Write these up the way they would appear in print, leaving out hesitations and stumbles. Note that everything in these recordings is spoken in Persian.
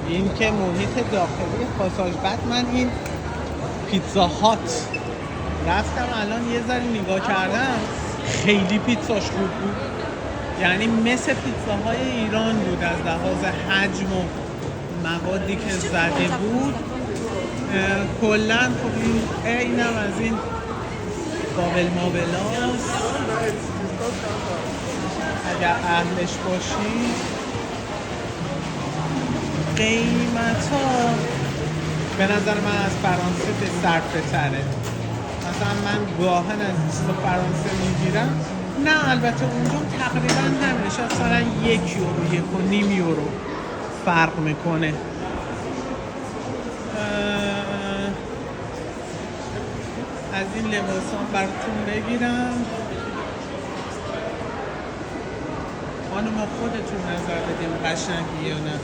این که محیط داخلی پاساژ. بعد من این پیتزا هات رفتم الان یه ذره نگاه کردم، خیلی پیتزاش خوب بود، یعنی مثل پیتزاهای ایران بود از لحاظ حجم و موادی که زده بود. کلا خب اینم از این بابل مابلاست اگر اهلش باشی. قیمت ها به نظر من از فرانسه به صرفه تره. مثلا من گاهن از فرانسه میگیرم، نه البته اونجا تقریبا همینه، شاید مثلا 1 یورو 1.5 یورو فرق میکنه. از این لباسان براتون بگیرم. خانم خودتون نظر بدیم قشنگی یا نه.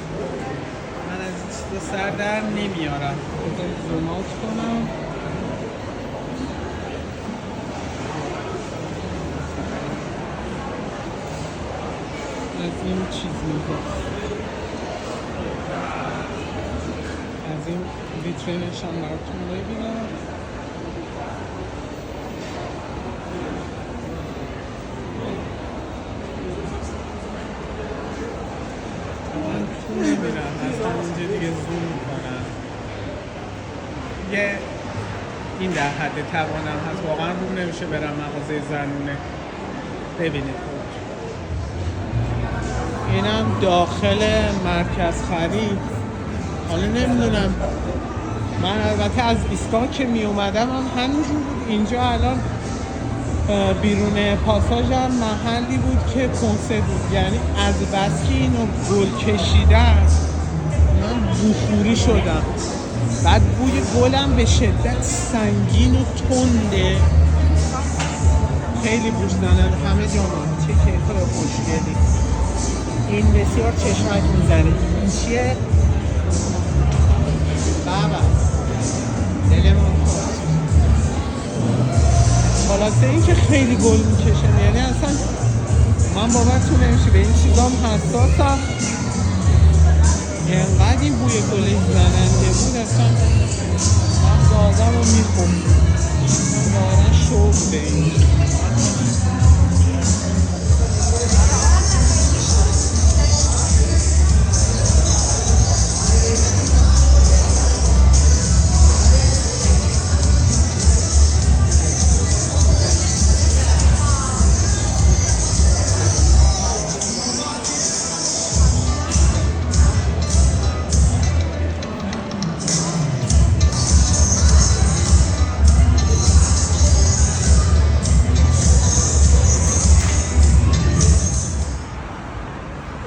من از این چیزا سر در نمیارم. بذارید زومات کنم. از این چیز میگه، از این ویترینش هم براتون ببینم. من تو نمیرم اصلا اینجا دیگه زوم میکنم. یه این در حد توانم هست، واقعا روم نمیشه برم مغازه زنونه. ببینید اینم داخل مرکز خرید. حالا نمیدونم، من البته از ایستگاه که می اومدم هم همینجور بود. اینجا الان بیرون پاساژ هم محلی بود که کنسرت بود، یعنی از بس که اینو گل کشیدن من بخوری شدم. بعد بوی گلم به شدت سنگین و تنده، خیلی بوشدنن همه جامان. چه کیفه خوشگلی. این بسیار چشمک میزنه. این چیه؟ بابا دلمون خواست. خلاصه این که خیلی گل میکشن، یعنی اصلا من باورتون نمیشه به این چیزام حساسم. اینقدر این بوی گلش زننده بود اصلا من آدم رو میخوند. واقعا شوق به این.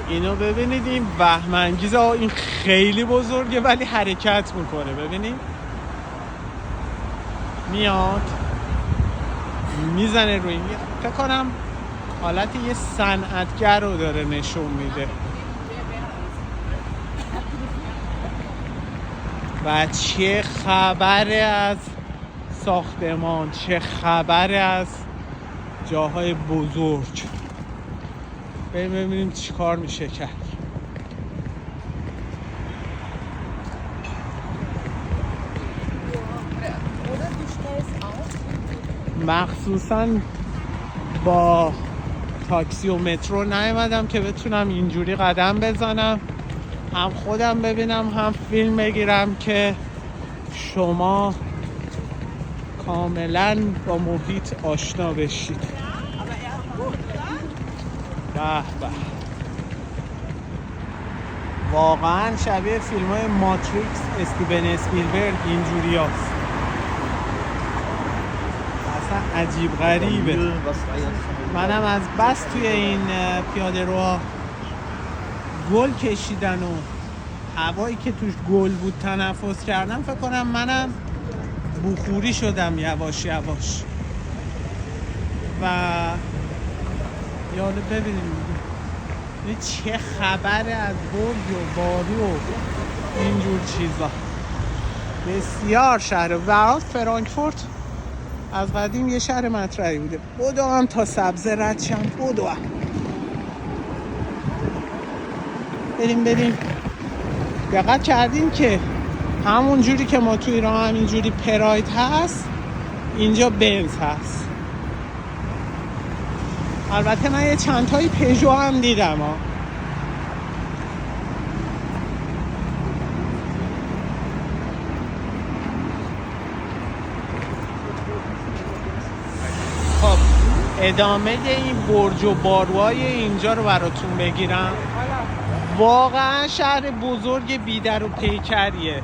اینو ببینید، این وهم انگیزه. این خیلی بزرگه ولی حرکت میکنه. ببینید میاد میزنه روی این. فکر کنم حالت یه صنعتگر رو داره نشون میده. و چه خبره از ساختمان، چه خبره از جاهای بزرگ. بریم ببینیم چی کار میشه کرد. مخصوصا با تاکسی و مترو نیومدم که بتونم اینجوری قدم بزنم، هم خودم ببینم هم فیلم بگیرم که شما کاملا با محیط آشنا بشید. به به، واقعا شبیه فیلم های ماتریکس استیون اسپیلبرگ اینجوری هست. اصلا عجیب غریبه. منم از بس توی این پیاده رو گل کشیدن و هوایی که توش گل بود تنفس کردم، فکر کنم منم بخوری شدم یواش یواش. و یالا ببینیم چه خبره از برج و بارو و اینجور چیزا. بسیار شهر برات فرانکفورت از قدیم یه شهر مطرحی بوده. بدو هم تا سبزه رد شم. بدو هم بریم دقت کردین که همون جوری که ما تو ایران همینجوری پراید هست، اینجا بنز هست. البته من یه چند تایی پژو هم دیدم ها. خب ادامه این برج و باروهای اینجا رو براتون بگیرم. واقعا شهر بزرگ بیدر و پیکریه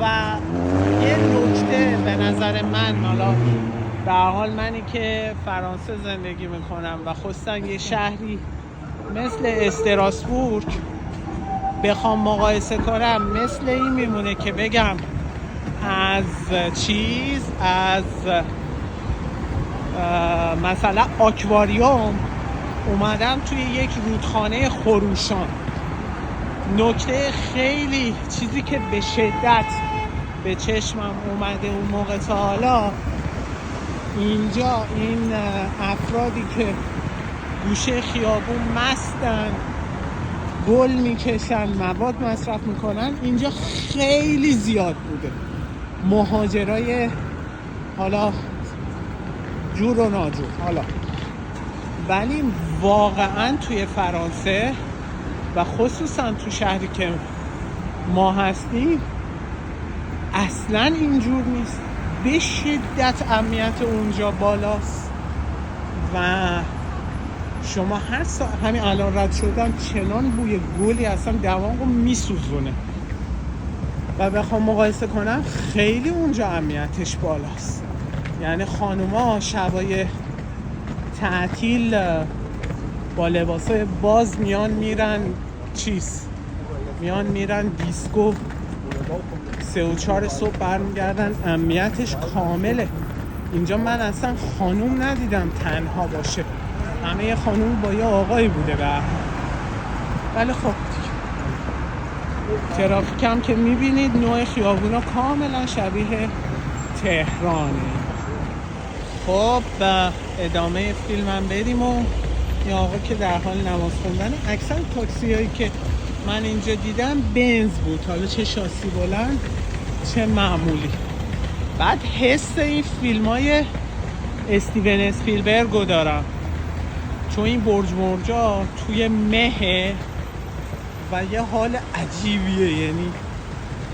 و یه نکته به نظر من، حالا به حال منی که فرانسه زندگی میکنم و خصوصا یه شهری مثل استراسبورگ بخوام مقایسه کنم، مثل این میمونه که بگم از مثلا آکواریوم اومدم توی یک رودخانه خروشان. نکته خیلی چیزی که به شدت به چشمم اومده اون موقع تا حالا، اینجا این افرادی که گوشه خیابون مستن، گل میکشن، مواد مصرف میکنن، اینجا خیلی زیاد بوده. مهاجرای حالا جور و ناجور حالا، ولی واقعا توی فرانسه و خصوصا تو شهری که ما هستیم اصلا اینجور نیست. به شدت امنیت اونجا بالاست و شما هر همین الان رد شدم چنان بوی گلی اصلا دماغو میسوزونه و بخوام مقایسه کنم خیلی اونجا امنیتش بالاست. یعنی خانوما شبای تعطیل با لباسای باز میان میرن دیسکو، 3 و 4 صبح برمیگردن. امنیتش کامله. اینجا من اصلا خانوم ندیدم تنها باشه، همه خانوم با یه آقایی بوده ولی خب ترافیک هم که میبینید، نوع خیابونا کاملا شبیه تهرانه. خب ادامه فیلم هم بریم و یه آقا که در حال نماز خوندن. اکثر تاکسی هایی که من اینجا دیدم بنز بود، حالا چه شاسی بلند چه معمولی. بعد حس این فیلم های استیون اسپیلبرگ رو دارم، چون این برج مرجا توی مه و یه حال عجیبیه، یعنی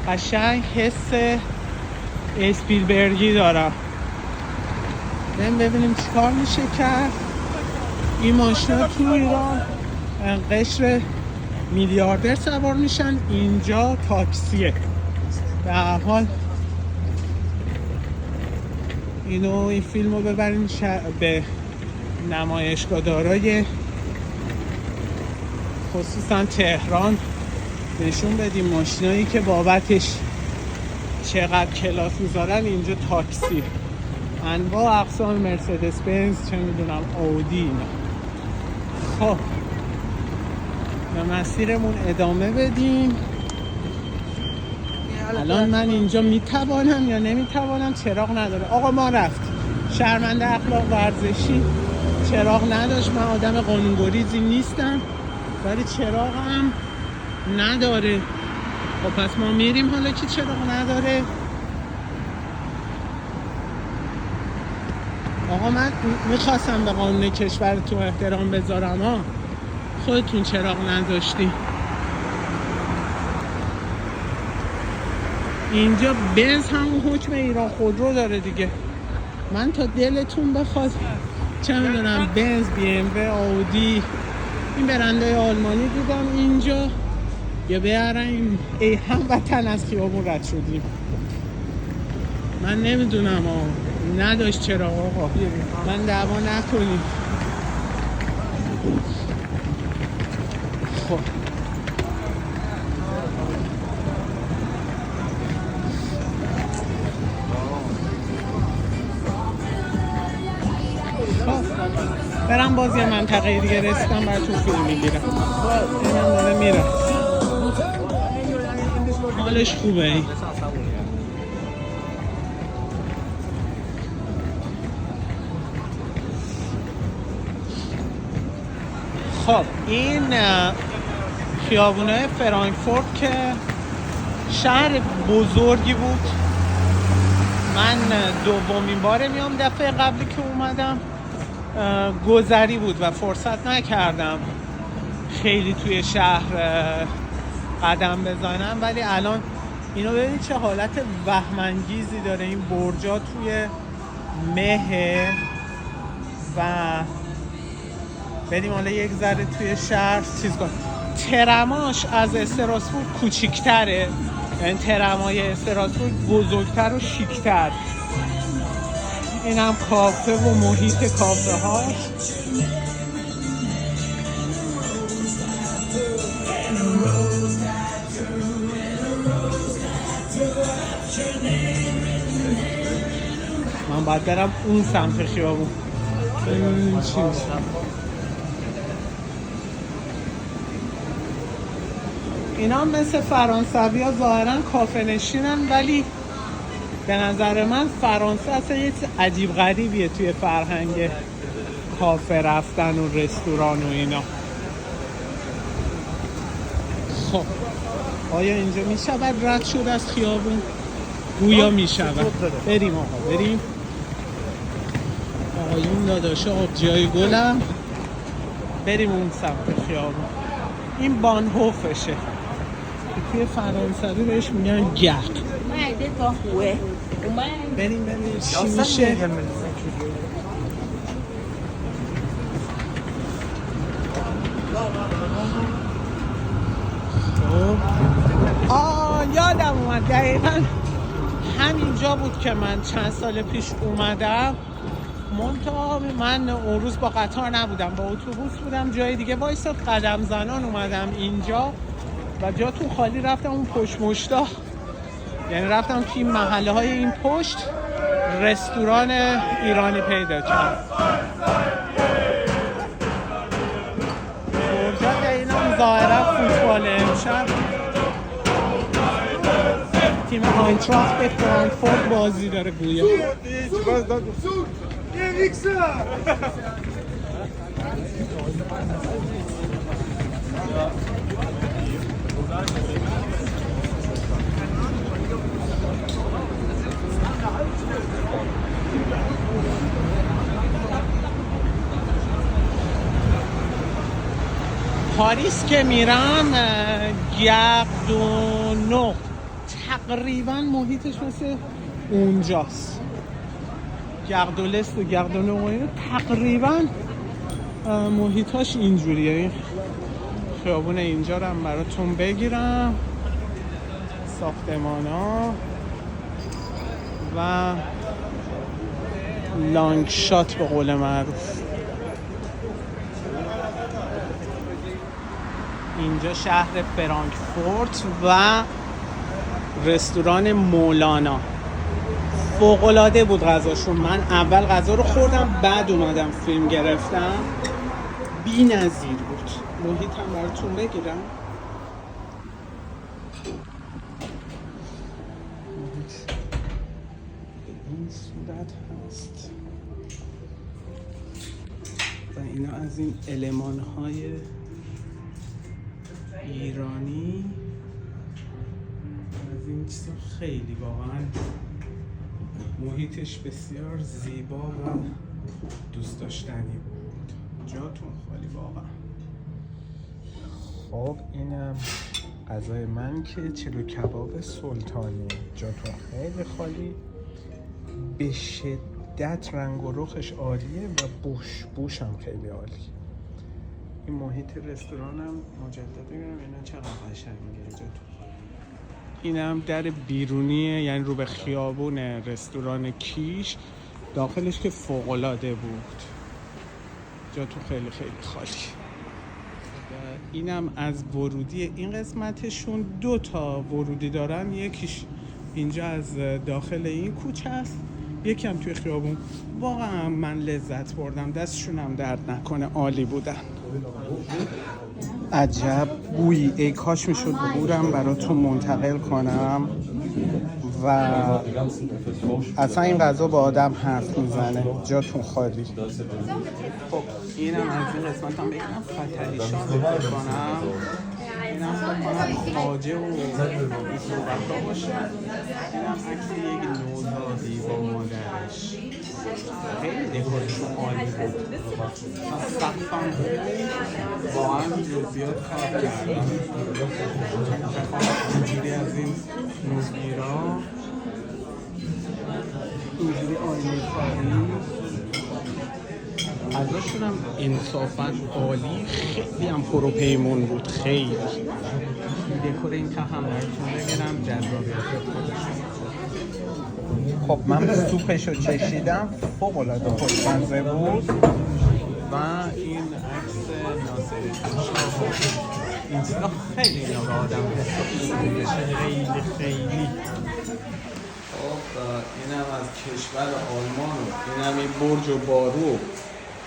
قشنگ حس اسپیلبرگی دارم. ببینیم چیکار میشه کرد. این ماشینا تو ایران قشر میلیاردر سوار میشن، اینجا تاکسیه. به هر حال این فیلم رو ببرین به نمایشگاه دارای خصوصا تهران نشون بدیم ماشینایی که بابتش چقدر کلاس میذارن. اینجا تاکسی انواع اقسام، مرسدس بنز، چه میدونم اودی اینا. خب به مسیرمون ادامه بدیم. الان من اینجا میتوانم یا نمیتوانم؟ چراغ نداره. آقا ما رفت. شرمنده اخلاق ورزشی چراغ نداشت. من آدم قانونگریزی نیستم ولی چراغ هم نداره. خب پس ما میریم حالا که چراغ نداره. آقا من میخواستم به قانون کشورتون احترام بذارم ها، خودتون چراغ نداشتی. اینجا بنز همون حکم ایران خودرو داره دیگه. من تا دلتون بخواد چه میدونم بنز، بی ام و آودی، این برندهای آلمانی دیدم اینجا، یا بیارن ای هموطن از خیابون رد شدیم. من نمیدونم نداشت چرا آقا، من دعوا نکنیم. خب برم باز یه منطقه دیگه رسیدم براتون فیلم میگیرم. اینم داره میره، حالش خوبه. این خب این خیابونه فرانکفورت که شهر بزرگی بود. من دومین باره میام، دفعه قبلی که اومدم گذری بود و فرصت نکردم خیلی توی شهر قدم بزنم، ولی الان اینو ببینید چه حالت وهم‌انگیزی داره. این برجا توی مه و بریم حالا یک ذره توی شهر چیز کنیم. ترماش از استراسبورگ کوچیک‌تره، یعنی ترمای استراسبورگ بزرگتر و شیک‌تر. این هم کافه و محیط کافه هاش. من باید برم اون سمت خیابون ببینیم چی میشه. اینا مثل فرانسوی ها ظاهرا کافه نشینن، ولی به نظر من فرانسه اصلا یه چیز عجیب غریبیه توی فرهنگ کافه رفتن و رستوران و اینا. خب آیا اینجا میشود رد شد از خیابون؟ گویا میشود. بریم آقا بریم. آقایون داداشا آبجیای گلم، بریم اون سمت خیابون. این بانهوفشه، توی فرانسوی بهش میگن گرد. بریم ببینیم چی میشه. یادم اومد دقیقا همینجا بود که من چند سال پیش اومدم. منتها من اون روز با قطار نبودم، با اتوبوس بودم جای دیگه وایساد. قدم زنان اومدم اینجا و جاتون خالی رفتم اون پشت مشتا، یعنی رفتم توی محله های این پشت رستوران ایرانی پیدا کردم. برجا اینا ظاهرا فوتبال امشب تیم آینتراخت فرانکفورت بازی داره گویا. پاریس که میرم گاردونو تقریبا محیطش مثل اونجاست. گاردولست و گاردونو تقریبا محیطاش اینجوریه. خیابون اینجا رو هم براتون بگیرم، ساختمان ها و لانگ شات به قول معروف. اینجا شهر فرانکفورت و رستوران مولانا. فوق‌العاده بود غذاشون. من اول غذا رو خوردم بعد اومدم فیلم گرفتم. بی نظیر بود. محیط هم براتون بگیرم. این صورت هست و اینا از این المان های ایرانی، از این چیزا خیلی واقعا محیطش بسیار زیبا و دوست داشتنی بود. جاتون خالی واقعا. خب اینم غذای من که چلو کباب سلطانی. جاتون خیلی خالی، به شدت رنگ و رخش عالیه و بوش هم خیلی عالی. این محیط رستوران هم مجدد بگیرم اینا چقدر قشنگه. جاتون اینم در بیرونیه، یعنی رو به خیابون رستوران کیش، داخلش که فوق‌العاده بود. جاتون خیلی خیلی خالی. اینم از ورودی این قسمتشون. 2 تا ورودی دارن، یکیش اینجا از داخل این کوچه است، یکی هم توی خیابون. واقعا من لذت بردم، دستشون هم درد نکنه، عالی بودن. عجب بویی، ای کاش میشد بورم براتون منتقل کنم و اصلا این غذا با آدم حرف میزنه. جاتون خالی. خب اینم از این قسمت هم بگم فتلیشان رو کنم. اینم اینم بکنم خواجه و صحبت ها باشه. اینم عکس یک نوزادی با مادرش، خیلی دکورشون عالی بود. سقفم واقعا جزئیات کار کردم. اینجوری از این نوزگیرا اینجوری آینه کاری ازشون هم انصافاً عالی، خیلی هم پروپیمون بود. خیلی دکور این ته هم براتون بگیرم جذابیت خودشون. خب من سوپشو چشیدم، فوق‌العاده خوشمزه بود. و این عکس ناصری اینستا خیلی اینا به آدم حساب بشه، خیلی خب اینم از کشور آلمان و اینم این برج و بارو.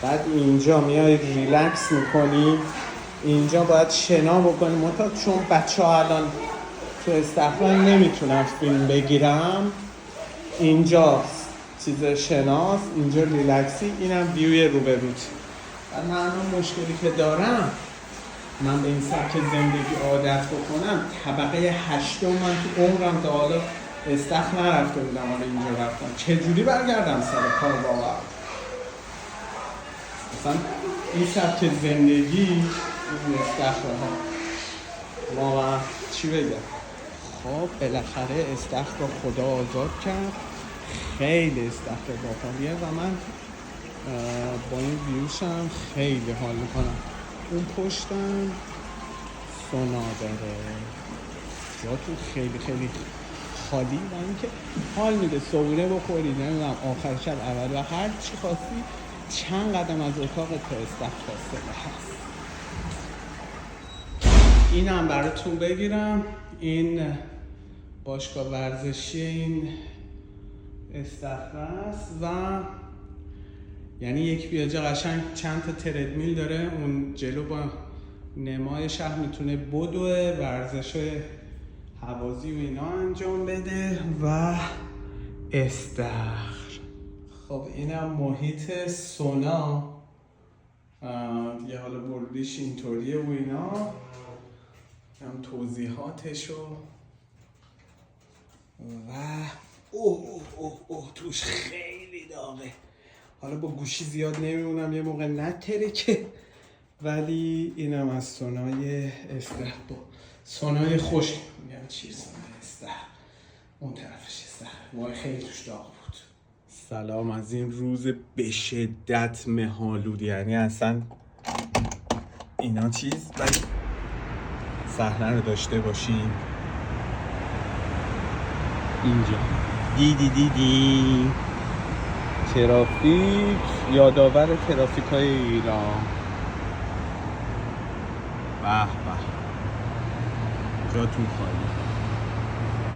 بعد اینجا میای ریلکس میکنی، اینجا باید شنا بکنی. منتها چون بچه ها الان تو استخران نمیتونم فیلم بگیرم، اینجا چیز شناست، اینجا ریلکسی. اینم ویوی روبروت. و من مشکلی که دارم، من به این سبک زندگی عادت بکنم، طبقه 8 من تو عمرم تا حالا استخر نرفته بودم، حالا اینجا رفتم. چجوری برگردم سر کار واقعا؟ مثلا این سبک زندگی، این استخرها واقعا چی بگم. خب بالاخره استخر رو خدا آزاد کرد، خیلی استخر باحالیه و من با این ویوشم خیلی حال میکنم. اون پشتم سونا داره، جاتون خیلی خیلی خالی و اینکه حال میده صبحونه بخوری، نمیدونم آخر شب اول و هر چی خواستی چند قدم از اتاق تا استخر فاصله هست. اینم براتون بگیرم. این باشگاه ورزشی این استخر است و یعنی یک بیاجه قشنگ چند تا تردمیل داره. اون جلو با نمای شهر میتونه بدوه، ورزش هوازی و اینا انجام بده و استخر. خب اینم محیط سونا دیگه، حالا ورودیش اینطوریه و اینا، هم توضیحاتشو و اوه توش خیلی داغه. حالا با گوشی زیاد نمیمونم، یه موقع نترکه. ولی اینم از سونای استخر، با سونای خشک میگم چی، سونای استخر اون طرفش استخر وای خیلی توش داغ بود. سلام از این روز به شدت مه‌آلود، یعنی اصلا اینا چیز، ولی صحنه رو داشته باشیم. اینجا دیدی ترافیک، یادآور ترافیک‌های ایران. به به جاتون خالی.